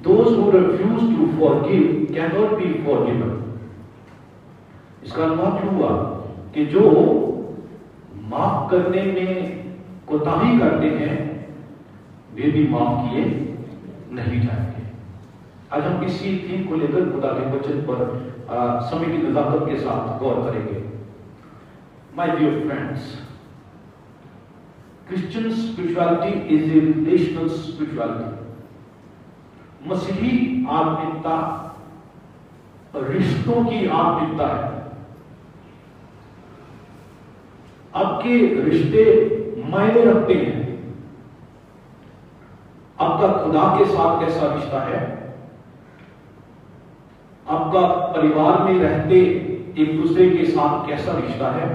those who refuse to forgive cannot be forgiven. इसका मतलब हुआ कि जो माफ करने में कोताही करते हैं वे भी माफ किए नहीं जाएंगे। आज हम इसी थीम को लेकर खुदा के वचन पर समय की नजाकत के साथ गौर करेंगे। My dear friends, Christian spirituality is a relational spirituality. मसीही आत्मिकता रिश्तों की आत्मिकता है। आपके रिश्ते मायने रखते हैं। आपका खुदा के साथ कैसा रिश्ता है, आपका परिवार में रहते एक दूसरे के साथ कैसा रिश्ता है,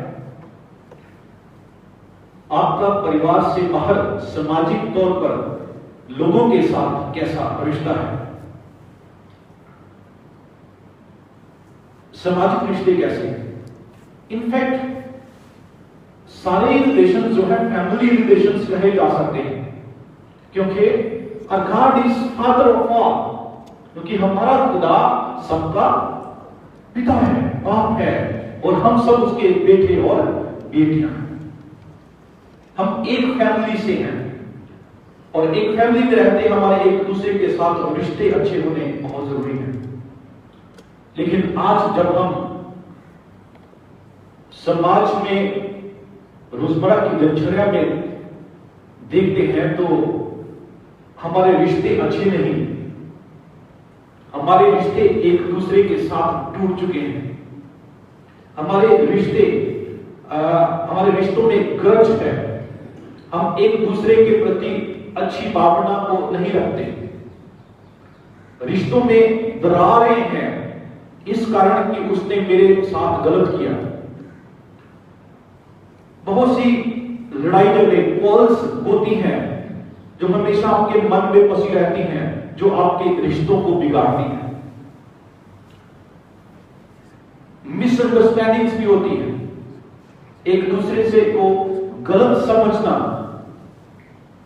आपका परिवार से बाहर सामाजिक तौर पर लोगों के साथ कैसा रिश्ता है। सामाजिक रिश्ते कैसे हैं? इनफैक्ट सारे रिलेशन जो है फैमिली रिलेशंस कहे जा सकते हैं, क्योंकि God is father of all, क्योंकि हमारा खुदा सबका पिता है, बाप है, और हम सब उसके बेटे और बेटियां हैं। हम एक फैमिली से हैं और एक फैमिली में रहते हमारे एक दूसरे के साथ रिश्ते अच्छे होने बहुत जरूरी है। लेकिन आज जब हम समाज में रोजमर्रा की दिनचर्या में देखते हैं तो हमारे रिश्ते अच्छे नहीं, हमारे रिश्ते एक दूसरे के साथ टूट चुके हैं, हमारे रिश्तों में ग्रज है, हम एक दूसरे के प्रति अच्छी भावना को नहीं रखते, रिश्तों में दरारें हैं इस कारण कि उसने मेरे साथ गलत किया। बहुत सी लड़ाई झगड़े कॉल्स होती हैं जो हमेशा आपके मन में बसी रहती हैं, जो आपके रिश्तों को बिगाड़ती हैं। मिसअंडरस्टैंडिंग्स भी होती हैं, एक दूसरे से को गलत समझना।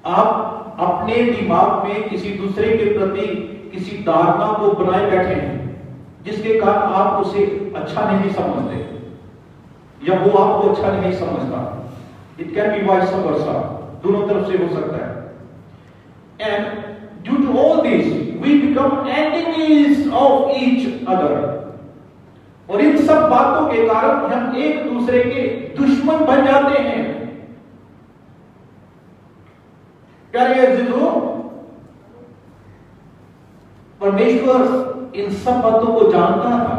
आप अपने दिमाग में किसी दूसरे के प्रति किसी धारणा को बनाए बैठे हैं जिसके कारण आप उसे अच्छा नहीं समझते या वो आपको अच्छा नहीं समझता। It can be vice versa, दोनों तरफ से हो सकता है। And due to all this we become enemies of each other, और इन सब बातों के कारण हम एक दूसरे के दुश्मन बन जाते हैं। प्यारे अजीजों, परमेश्वर इन सब बातों को जानता था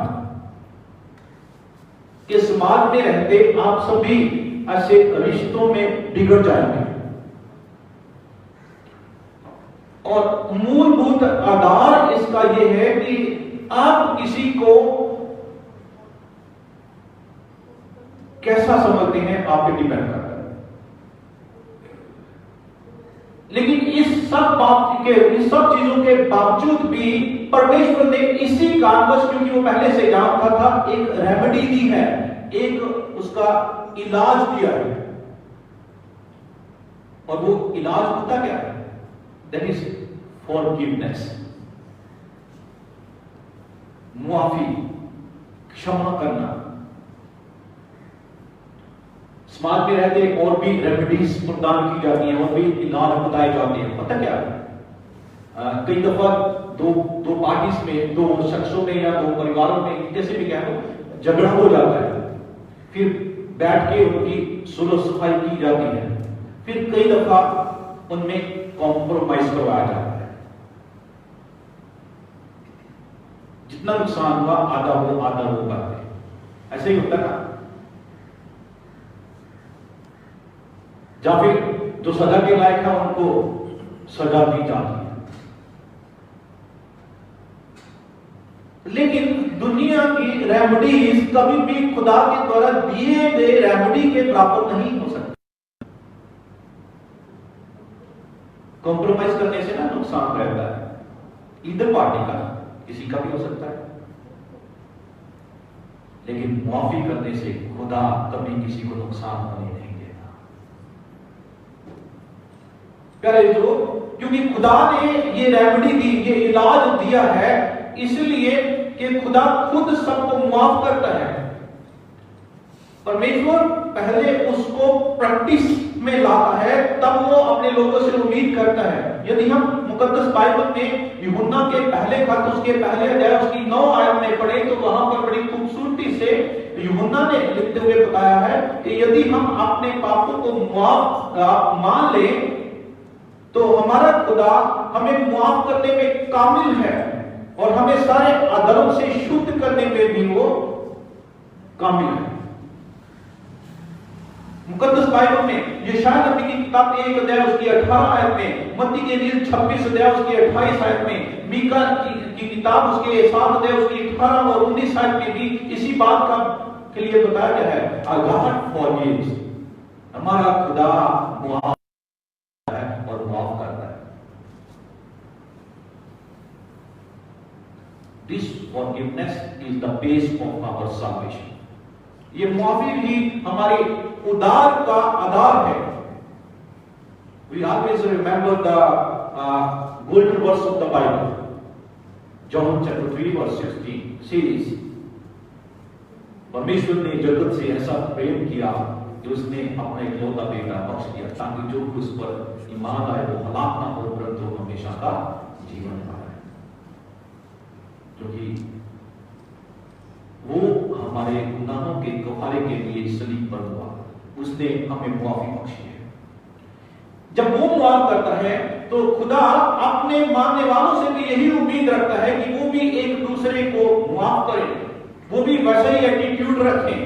कि समाज में रहते आप सभी ऐसे रिश्तों में बिगड़ जाएंगे, और मूलभूत आधार इसका यह है कि आप किसी को कैसा समझते हैं आप पे डिपेंड करता है। लेकिन इस सब चीजों के बावजूद भी परमेश्वर ने इसी कारणवश, क्योंकि वो पहले से जानता था, एक रेमेडी दी है, एक उसका इलाज दिया है। और वो इलाज होता क्या है? दैट इज फॉरगिवनेस, मुआफी, क्षमा करना। समाज में रहते और भी रेमेडीज प्रदान की जाती हैं और भी इलाज बताए जाते हैं। पता क्या है, कई दफा दो पार्टीज में, दो शख्सों में या दो परिवारों में, जैसे भी कह लो, झगड़ा हो जाता है, फिर बैठ के उनकी सुलह सफाई की जाती है, फिर कई दफा उनमें कॉम्प्रोमाइज करवाया जाता है। जितना नुकसान हुआ आधा वो करते, ऐसे ही होता है ना। या फिर जो सजा के लायक है उनको सजा दी जाती है। लेकिन दुनिया की रेमेडीज कभी भी खुदा के द्वारा दिए गए रेमेडी के बराबर नहीं हो सकती। कॉम्प्रोमाइज करने से ना नुकसान रहता है, इधर पार्टी का, किसी का भी हो सकता है। लेकिन मुआफी करने से खुदा कभी किसी को नुकसान होने नहीं देता। प्यारे दोस्तों, क्योंकि खुदा ने ये रेमेडी दी, ये इलाज दिया है इसलिए कि खुदा खुद सबको माफ करता है। परमेश्वर पहले उसको प्रैक्टिस में लाता है, तब वो अपने लोगों से उम्मीद करता है। यदि हम मुकद्दस बाइबल में यूहन्ना के पहले खत उसके पहले अध्याय उसकी 9 आयत में पढ़े तो वहां पर बड़ी खूबसूरती से यूहन्ना ने लिखते हुए बताया है कि यदि हम अपने पापों को मान ले तो हमारा खुदा हमें माफ करने में कामिल है और हमें सारे अधर्म से शुद्ध करने में भी वो कामिल है। मुकद्दस बाइबल में यशायाह नबी की किताब 1 अध्याय उसकी 18 आयत में, मत्ती की इंजील 26 अध्याय उसकी 28 आयत में, मीका की किताब उसके 7 अध्याय उसकी 18 और 19 आयत में भी इसी बात का के लिए बताया गया है, आवर गॉड फॉरगिव्स, हमारा खुदा माफ करता है और माफ करता है। This forgiveness is the base of our salvation. ये माफी भी हमारे उद्धार का आधार है। We always remember the golden verse of the Bible, John chapter 3 verse 16 says, परमेश्वर ने जगत से ऐसा प्रेम किया कि उसने अपना इकलौता बेटा बख्श दिया ताकि जो उस पर ईमान आए वो हलाक ना हो परंतु हमेशा का जीवन पाए। क्योंकि वो हमारे गुनाहों के कफारे के लिए सलीब पर हुआ, उसने हमें मुआफी बख्शी है। जब वो मुआफ करता है तो खुदा अपने मानने वालों से भी यही उम्मीद रखता है कि वो भी एक दूसरे को मुआफ करें, वो भी वैसा ही एटीट्यूड रखें।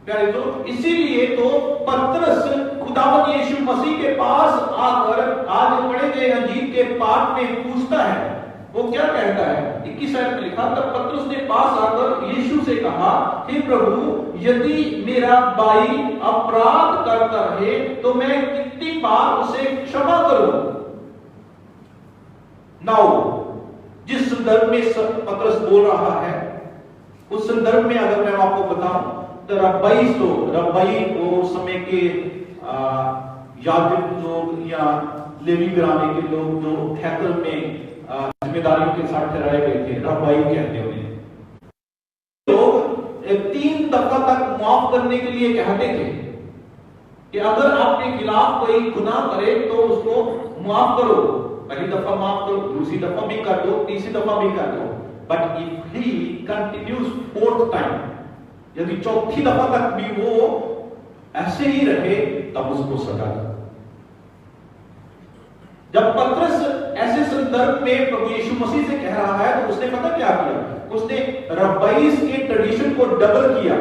प्यारे दोस्त, इसीलिए तो पतरस खुदावंद यीशु मसीह के पास आकर आज पढ़े गए अंजील के पाठ में पूछता है। वो क्या कहता है? 21 आयत में लिखा, तब पतरस ने पास आकर यीशु से कहा, हे प्रभु, यदि मेरा भाई अपराध करता रहे तो मैं कितनी बार उसे क्षमा करूं? नाउ जिस संदर्भ में पतरस बोल रहा है उस संदर्भ में अगर मैं आपको बताऊं तो रब्बाई वो समय के याजक लोग या लेवी घराने के लोग जो हैकल में जिम्मेदारियों के साथ ठहराए गए थे, रब्बाई कहते हैं। लोग 3 दफा तक माफ करने के लिए कहते थे कि अगर आपके खिलाफ कोई गुनाह करे तो उसको माफ करो, पहली दफा माफ करो, दूसरी दफा भी कर दो, तीसरी दफा भी कर दो। But if he continues 4th time, यदि चौथी दफा तक भी वो ऐसे ही रहे तब उसको सजा दो। जब पतरस ऐसे संदर्भ में प्रभु यीशु मसीह से कह रहा है तो उसने पता क्या किया? उसने रब्बाइस के ट्रेडिशन को डबल किया,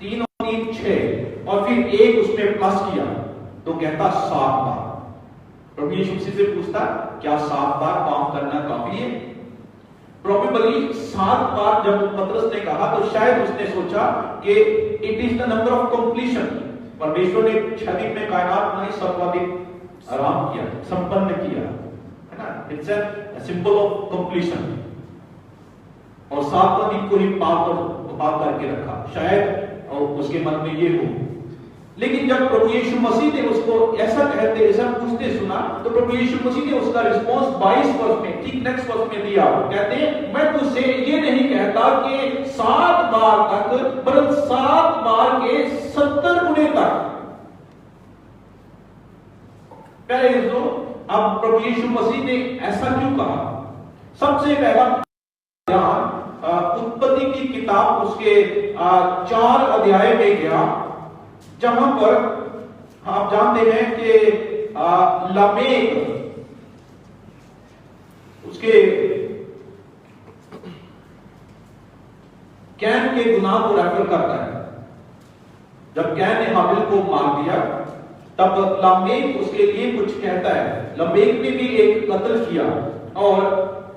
3 और 3 6 और फिर 1 उसमें प्लस किया तो कहता 7 बार। प्रभु यीशु मसीह से पूछता, क्या 7 बार माफ करना काफी है? प्रोबेबली 7 बार जब पतरस ने कहा तो शायद उसने सोचा कि it is the number of completion. परमेश्वर ने 6 दिन में कायनात बनाई, सर्वाधिक आराम किया, संपन्न किया, है ना? It's a symbol of completion. और 7वां दिन को ही पार करके रखा, शायद और उसके मन में ये हो। लेकिन जब प्रभु यीशु मसीह ने उसको ऐसा कहते, ऐसा पूछते सुना तो प्रभु यीशु मसीह ने उसका रिस्पॉन्स 22 वर्ष में, ठीक नेक्स्ट वर्ष में दिया। कहते हैं, मैं तुझसे ये नहीं कहता कि 7 बार तक, बल्कि 7 बार के 70 गुने तक। प्यारे दोस्तों, अब प्रभु यीशु मसीह ने ऐसा क्यों कहा? सबसे पहला ध्यान उत्पत्ति की किताब उसके 4 अध्याय में गया, जहां पर आप जानते हैं कि लामेक उसके कैन के गुनाह को रेफर करता है। जब कैन ने हाबिल को मार दिया तब लामेक उसके लिए कुछ कहता है। लामेक ने भी एक कत्ल किया और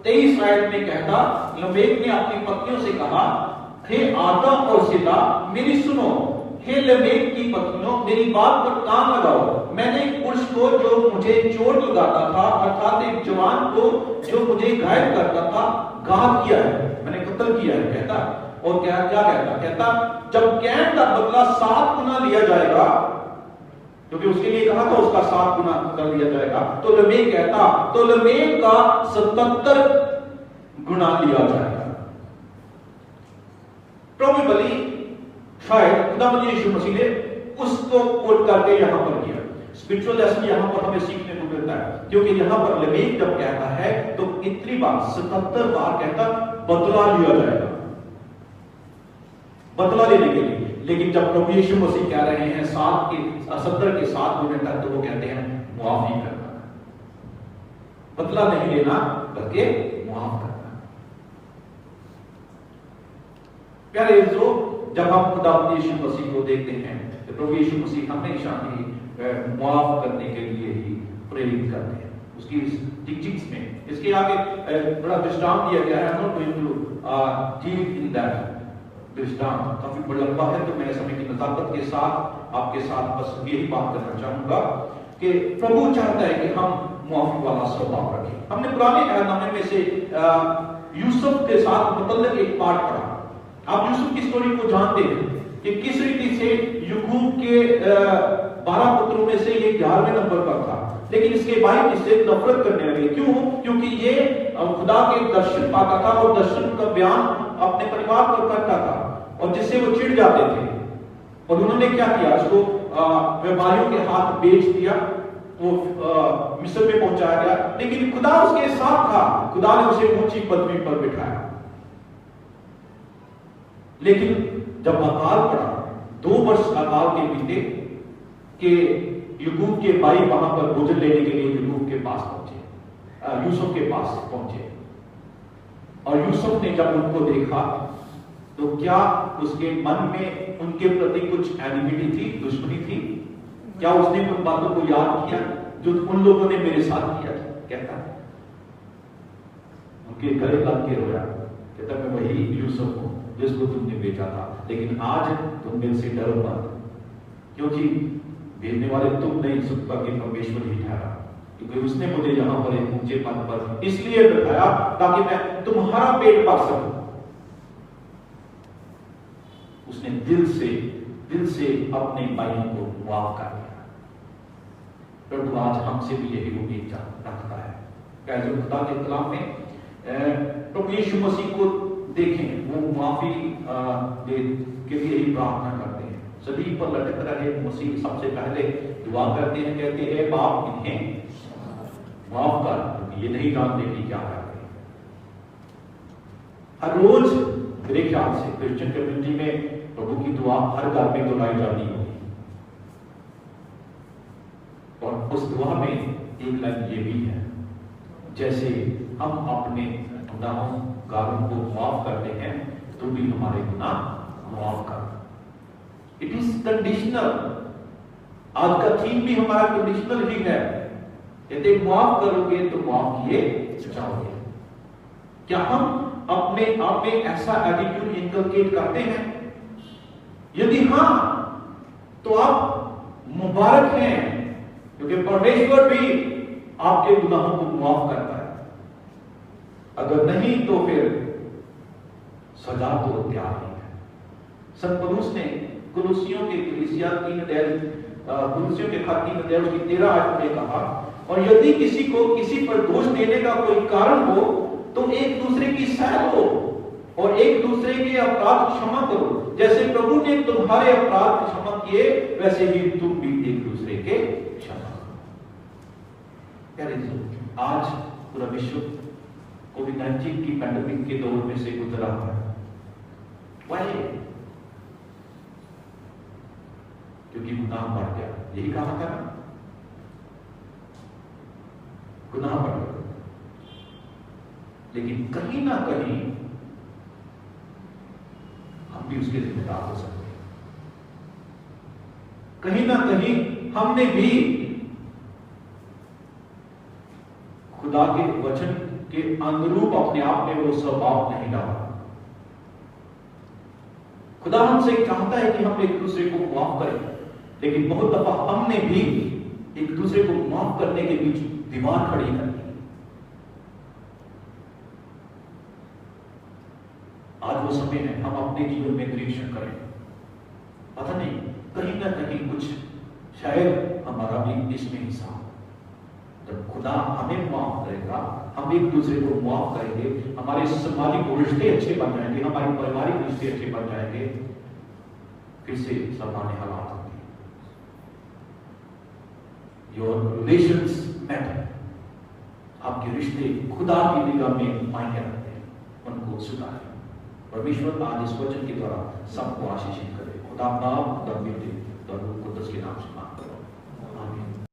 23 आयत में कहता, लामेक ने अपनी पत्नियों से कहा, हे आदा और सिला मेरी सुनो, हे लामेक की पत्नियों मेरी बात पर कान लगाओ। मैंने एक पुरुष को जो मुझे चोट लगाता था, अर्थात एक जवान को जो मुझे घायल करता था, घात किया है, मैंने कत्ल किया है। कहता और क्या कहता? कहता जब कैन का बदला 7 गुना लिया जाएगा क्योंकि उसके लिए कहा था उसका 7 गुना कर दिया जाएगा। तो लमेक कहता तो लमेक का 77 गुना लिया जाएगा। प्रोबेबली शायद खुदावंद यीशु मसीह ने उसको कोट करके यहां पर किया। स्पिरिचुअल लेसन यहां पर हमें सीखने को मिलता है, क्योंकि यहां पर लमेक जब कहता है तो इतनी बार 77 बार कहता बदला लिया जाएगा, बदला लेने के लिए। लेकिन जब प्रभु यीशु मसीह कह रहे हैं 70 के 7 गुने तक, तो वो कहते हैं मुआफी करना, बदला नहीं लेना बल्कि मुआफ करना। प्यारे जो जब हम खुदावंद यीशु मसीह को देखते हैं तो प्रभु यीशु मसीह हमेशा ही मुआफ करने के लिए ही प्रेरित करते हैं उसकी टीचिंग्स में। इसके आगे बड़ा दृष्टांत दिया गया है, not going to deal in that दृष्टांत काफी बड़ा लंबा है, तो मैं समय की नजाकत के साथ आपके साथ बस यही बात करना चाहूंगा कि प्रभु चाहता है कि हम मुआफी वाला स्वभाव रखें। हमने पुराने अहदनामे में से यूसुफ के साथ मुतल्लिक एक पाठ पढ़ा। आप यूसुफ की स्टोरी को जानते हैं कि किस रीति से याकूब के 12 पुत्रों में से ये 11वें नंबर पर था, लेकिन इसके भाई इससे नफरत करने लगे। क्यों? क्योंकि ये खुदा के दर्शन पाता था और दर्शन का बयान अपने परिवार पर करता था, और जिससे वो चिढ़ जाते थे। और उन्होंने क्या किया, उसको व्यापारियों के हाथ बेच दिया, वो मिस्र में पहुंचाया गया। लेकिन खुदा उसके साथ था, खुदा ने उसे ऊंची पदवी पर बिठाया। लेकिन जब अकाल पड़ा, 2 वर्ष अकाल के बीते कि याकूब के भाई वहां पर भोजन लेने के लिए याकूब के पास पहुंचे, यूसुफ के पास पहुंचे। और यूसुफ ने जब उनको देखा तो क्या उसके मन में उनके प्रति कुछ एनिमिटी थी, दुश्मनी थी? क्या उसने उन बातों को याद किया जो उन लोगों ने मेरे साथ किया था? कहता उनके गले लग के रोया, कहता मैं वही यूसुफ हूं जिसको तुमने बेचा था, लेकिन आज तुम मेरे से डरो मत, क्योंकि भेजने वाले तुम नहीं, सुबह के परमेश्वर ही ठहरा, क्योंकि उसने मुझे यहां पर एक ऊंचे पद पर इसलिए बिठाया ताकि मैं तुम्हारा पेट भर सकूं। उसने दिल से अपने भाइयों को माफ कर दिया। प्रभु आज हमसे भी यही उम्मीद रखता है। कैसे खुदा के कलाम में प्रभु यीशु मसीह को देखें, वो माफी के लिए ही प्रार्थना करते हैं, सभी पर लटक रहे मसीह सबसे पहले दुआ करते हैं, कहते हैं बाप इन्हें माफ कर, क्योंकि ये नहीं जानते कि क्या करते हैं। हर रोज मेरे ख्याल से क्रिश्चियन कम्युनिटी में प्रभु की दुआ हर घर में दोहराई जाती होगी, और उस दुआ में एक लाइन ये भी है, जैसे हम अपने गुनाहों कारों को माफ करते हैं तो भी हमारे गुनाह माफ कर। It is conditional. आज का थीम भी हमारा कंडीशनल ही है, यदि माफ करोगे तो माफ किए जाओगे। क्या हम अपने आप में ऐसा एटीट्यूड इनकलकेट करते हैं? यदि हां तो आप मुबारक हैं, क्योंकि परमेश्वर भी आपके गुनाहों को माफ करता है। अगर नहीं तो फिर सजा तो तैयार ही है। संत पौलुस ने कुलुसियों के कलीसिया 3 अध्याय कुलुसियों के खत 3 अध्याय उसकी 13 आयत में कहा, और यदि किसी को किसी पर दोष देने का कोई कारण हो तो एक दूसरे की सह लो और एक दूसरे के अपराध क्षमा करो, जैसे प्रभु ने तुम्हारे अपराध क्षमा किए वैसे ही तुम भी एक दूसरे के क्षमा करो। आज पूरा विश्व कोविड-19 की पैंडेमिक के दौर में से गुजरा है। Why? क्योंकि गुनाह बढ़ गया, यही कहा था ना, गुनाह बढ़ गया। लेकिन कहीं ना कहीं हम भी उसके जिम्मेदार हो सकते हैं। कहीं ना कहीं हमने भी खुदा के वचन के अनुरूप अपने आप में वो स्वभाव नहीं डाला। खुदा हमसे चाहता है कि हम एक दूसरे को माफ करें, लेकिन बहुत दफा हमने भी एक दूसरे को माफ करने के बीच दीवार खड़ी कर दी। आज वो समय है हम अपने जीवन में निरीक्षण करें। पता नहीं कहीं ना कहीं कुछ शायद हमारा भी इसमें हिस्सा हो। जब खुदा हमें माफ करेगा, हम एक दूसरे को माफ करेंगे, हमारे सामाजिक रिश्ते अच्छे बन जाएंगे, हमारे पारिवारिक रिश्ते अच्छे बन जाएंगे, फिर से सामान्य हालात होंगे। Your relations matter. आपके रिश्ते खुदा की निगाह में मायने रखते हैं, उनको सुधारें। परमेश्वर आज इस वचन के द्वारा सबको आशीषित करे। खुदा बाप, खुदा बेटे, खुदा रूह कुद्दस के नाम से मांगता हूं, आमीन।